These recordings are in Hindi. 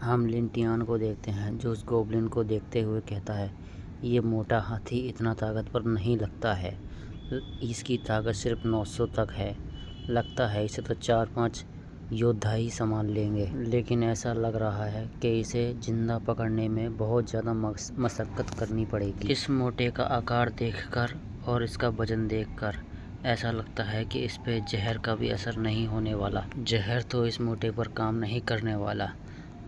हम लिंटियान को देखते हैं जो उस गोब्लिन को देखते हुए कहता है, ये मोटा हाथी इतना ताकतवर नहीं लगता है। इसकी ताकत सिर्फ 900 तक है। लगता है इसे तो 4-5 योद्धा ही संभाल लेंगे, लेकिन ऐसा लग रहा है कि इसे जिंदा पकड़ने में बहुत ज़्यादा मशक्क़त करनी पड़ेगी। इस मोटे का आकार देखकर और इसका वजन देखकर ऐसा लगता है कि इस पे जहर का भी असर नहीं होने वाला। जहर तो इस मोटे पर काम नहीं करने वाला।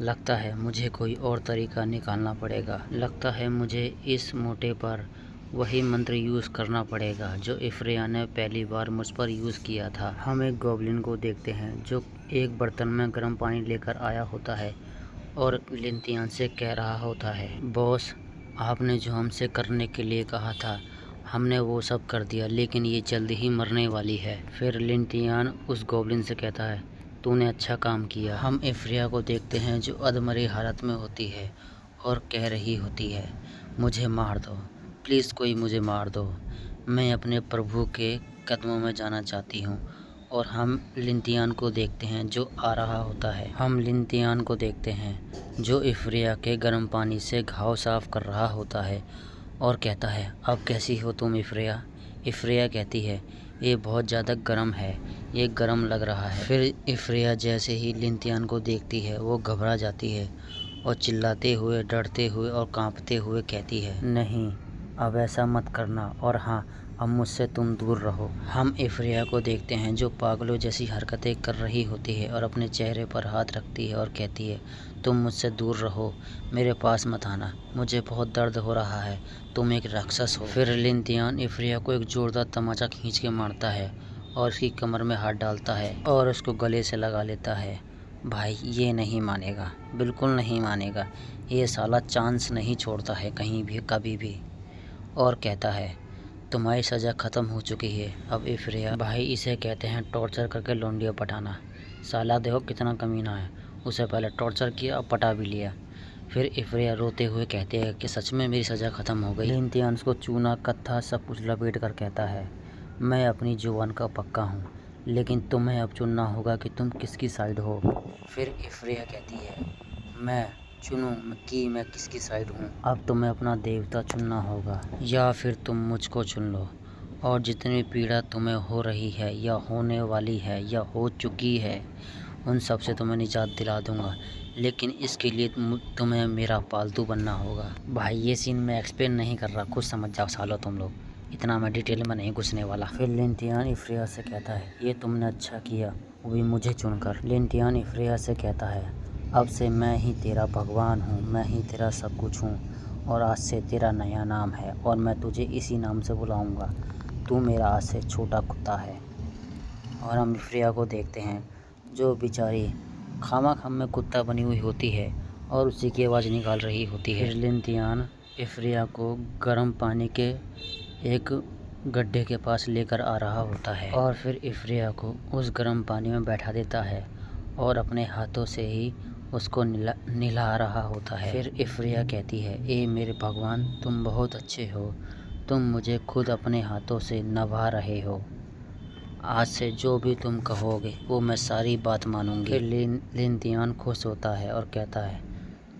लगता है मुझे कोई और तरीका निकालना पड़ेगा। लगता है मुझे इस मोटे पर वही मंत्र यूज़ करना पड़ेगा जो इफ्रिया ने पहली बार मुझ पर यूज़ किया था। हम एक गॉब्लिन को देखते हैं जो एक बर्तन में गर्म पानी लेकर आया होता है और लिंटियान से कह रहा होता है, बॉस आपने जो हमसे करने के लिए कहा था हमने वो सब कर दिया, लेकिन ये जल्दी ही मरने वाली है। फिर लिंटियान उस गॉब्लिन से कहता है, तूने अच्छा काम किया। हम इफ्रिया को देखते हैं जो अधमरी हालत में होती है और कह रही होती है, मुझे मार दो प्लीज़, कोई मुझे मार दो, मैं अपने प्रभु के कदमों में जाना चाहती हूँ। और हम लिंटियान को देखते हैं जो आ रहा होता है। हम लिंटियान को देखते हैं जो इफ्रिया के गर्म पानी से घाव साफ कर रहा होता है और कहता है, अब कैसी हो तुम इफ्रिया? इफ्रिया कहती है, ये बहुत ज़्यादा गर्म है, ये गर्म लग रहा है। फिर इफ्रिया जैसे ही लिंटियान को देखती है वो घबरा जाती है और चिल्लाते हुए, डरते हुए और कांपते हुए कहती है, नहीं अब ऐसा मत करना, और हाँ अब मुझसे तुम दूर रहो। हम इफ्रिया को देखते हैं जो पागलों जैसी हरकतें कर रही होती है और अपने चेहरे पर हाथ रखती है और कहती है, तुम मुझसे दूर रहो, मेरे पास मत आना, मुझे बहुत दर्द हो रहा है, तुम एक राक्षस हो। फिर लिंटियान इफ्रिया को एक जोरदार तमाचा खींच के मारता है और उसकी कमर में हाथ डालता है और उसको गले से लगा लेता है। भाई ये नहीं मानेगा, बिल्कुल नहीं मानेगा, ये साला चांस नहीं छोड़ता है कहीं भी कभी भी, और कहता है तुम्हारी सज़ा ख़त्म हो चुकी है अब इफ्रिया। भाई इसे कहते हैं टॉर्चर करके लौंडिया पटाना। साला देखो कितना कमीना है, उसे पहले टॉर्चर किया और पटा भी लिया। फिर इफ्रिया रोते हुए कहते हैं कि सच में मेरी सज़ा ख़त्म हो गई। लिंटियान उसको चूना कत्था सब कुछ लपेट कर कहता है, मैं अपनी जुबान का पक्का हूँ, लेकिन तुम्हें अब चुनना होगा कि तुम किसकी साइड हो। फिर इफ्रिया कहती है, मैं चुनूं कि मैं किसकी साइड हूँ। अब तुम्हें अपना देवता चुनना होगा या फिर तुम मुझको चुन लो, और जितनी पीड़ा तुम्हें हो रही है या होने वाली है या हो चुकी है उन सब से तुम्हें निजात दिला दूंगा, लेकिन इसके लिए तुम्हें मेरा पालतू बनना होगा। भाई ये सीन मैं एक्सप्लेन नहीं कर रहा, खुद समझ जाओ सालो तुम लोग, इतना मैं डिटेल में नहीं घुसने वाला। फिर लिंटियान इफ्रिया से कहता है, ये तुमने अच्छा किया वो भी मुझे चुनकर। लिंटियान इफ्रिया से कहता है, अब से मैं ही तेरा भगवान हूँ, मैं ही तेरा सब कुछ हूँ, और आज से तेरा नया नाम है और मैं तुझे इसी नाम से बुलाऊँगा। तू मेरा आज से छोटा कुत्ता है। और हम इफ्रिया को देखते हैं जो बेचारी खाम में कुत्ता बनी हुई होती है और उसी की आवाज़ निकाल रही होती है। फिर लिंटियान इफ्रिया को गर्म पानी के एक गड्ढे के पास लेकर आ रहा होता है और फिर इफ्रिया को उस गर्म पानी में बैठा देता है और अपने हाथों से ही उसको नहला रहा होता है। फिर इफ्रिया कहती है, ए मेरे भगवान तुम बहुत अच्छे हो, तुम मुझे खुद अपने हाथों से नभा रहे हो, आज से जो भी तुम कहोगे वो मैं सारी बात मानूंगी। फिर लिंटियान खुश होता है और कहता है,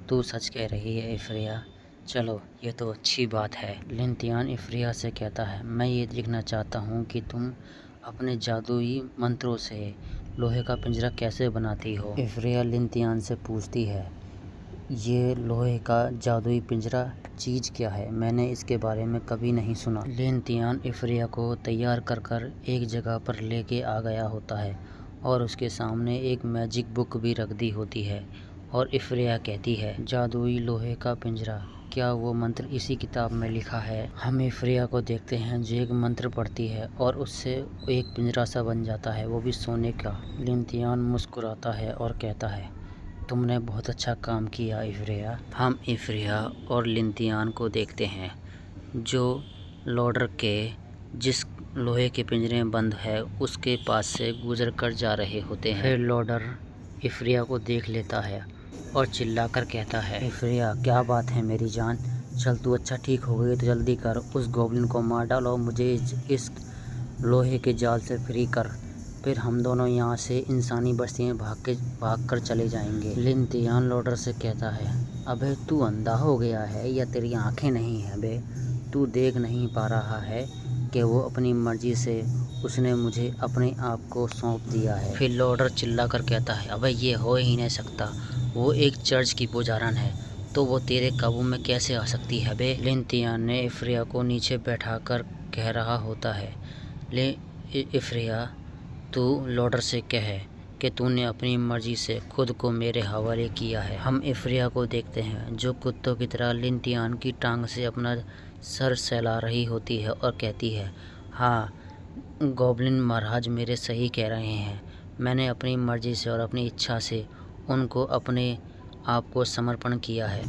तू सच कह रही है इफ्रिया, चलो ये तो अच्छी बात है। लिंटियान इफ्रिया से कहता है, मैं ये देखना चाहता हूँ कि तुम अपने जादुई मंत्रों से लोहे का पिंजरा कैसे बनाती हो। इफ्रिया लिंटियान से पूछती है, ये लोहे का जादुई पिंजरा चीज़ क्या है, मैंने इसके बारे में कभी नहीं सुना। लिंटियान इफ्रिया को तैयार कर कर एक जगह पर लेके आ गया होता है और उसके सामने एक मैजिक बुक भी रख दी होती है और इफ्रिया कहती है, जादुई लोहे का पिंजरा, क्या वो मंत्र इसी किताब में लिखा है। हम इफ्रिया को देखते हैं जो एक मंत्र पढ़ती है और उससे एक पिंजरा सा बन जाता है, वो भी सोने का। लिंटियान मुस्कुराता है और कहता है, तुमने बहुत अच्छा काम किया इफ्रिया। हम इफ्रिया और लिंटियान को देखते हैं जो लोडर के जिस लोहे के पिंजरे में बंद है उसके पास से गुजर कर जा रहे होते हैं। फिर लोडर इफ्रिया को देख लेता है और चिल्लाकर कहता है, इफ्रिया क्या बात है मेरी जान, चल तू अच्छा ठीक हो गई तो जल्दी कर, उस गोब्लिन को मार डाल और मुझे इस लोहे के जाल से फ्री कर। फिर हम दोनों यहाँ से इंसानी बस्ती में भाग कर चले जाएंगे। लिन तियान लोडर से कहता है, अबे तू अंधा हो गया है या तेरी आंखें नहीं हैं बे? तू देख नहीं पा रहा है कि वो अपनी मर्जी से उसने मुझे अपने आप को सौंप दिया है। फिर लोडर चिल्ला कर कहता है, अबे ये हो ही नहीं सकता, वो एक चर्च की पुजारन है, तो वो तेरे काबू में कैसे आ सकती है बे? लिन तियान ने इफ्रिया को नीचे बैठाकर कह रहा होता है, ले इफ्रिया, तू लोडर से कहे कि तूने अपनी मर्जी से खुद को मेरे हवाले किया है। हम इफ्रिया को देखते हैं जो कुत्तों की तरह लिन तियान की टांग से अपना सर सहला रही होती है और कहती है, हाँ गॉब्लिन महाराज मेरे सही कह रहे हैं, मैंने अपनी मर्जी से और अपनी इच्छा से उनको अपने आप को समर्पण किया है।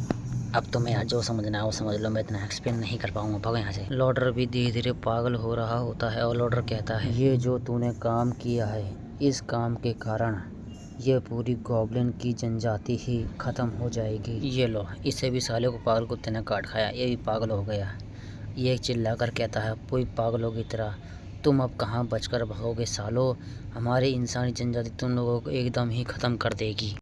अब तो मैं जो समझना है वो समझ लो, मैं इतना एक्सप्लेन नहीं कर पाऊंगा, भागो यहाँ से। लोडर भी धीरे धीरे पागल हो रहा होता है और लोडर कहता है, ये जो तूने काम किया है, इस काम के कारण ये पूरी गॉब्लिन की जनजाति ही ख़त्म हो जाएगी। ये लो, इसे भी साले को पागल कुत्ते ने काट खाया, ये भी पागल हो गया। ये चिल्ला कर कहता है, कोई पागलों की तरह, तुम अब कहाँ बचकर भागोगे सालो, हमारी इंसानी जनजाति तुम लोगों को एकदम ही ख़त्म कर देगी।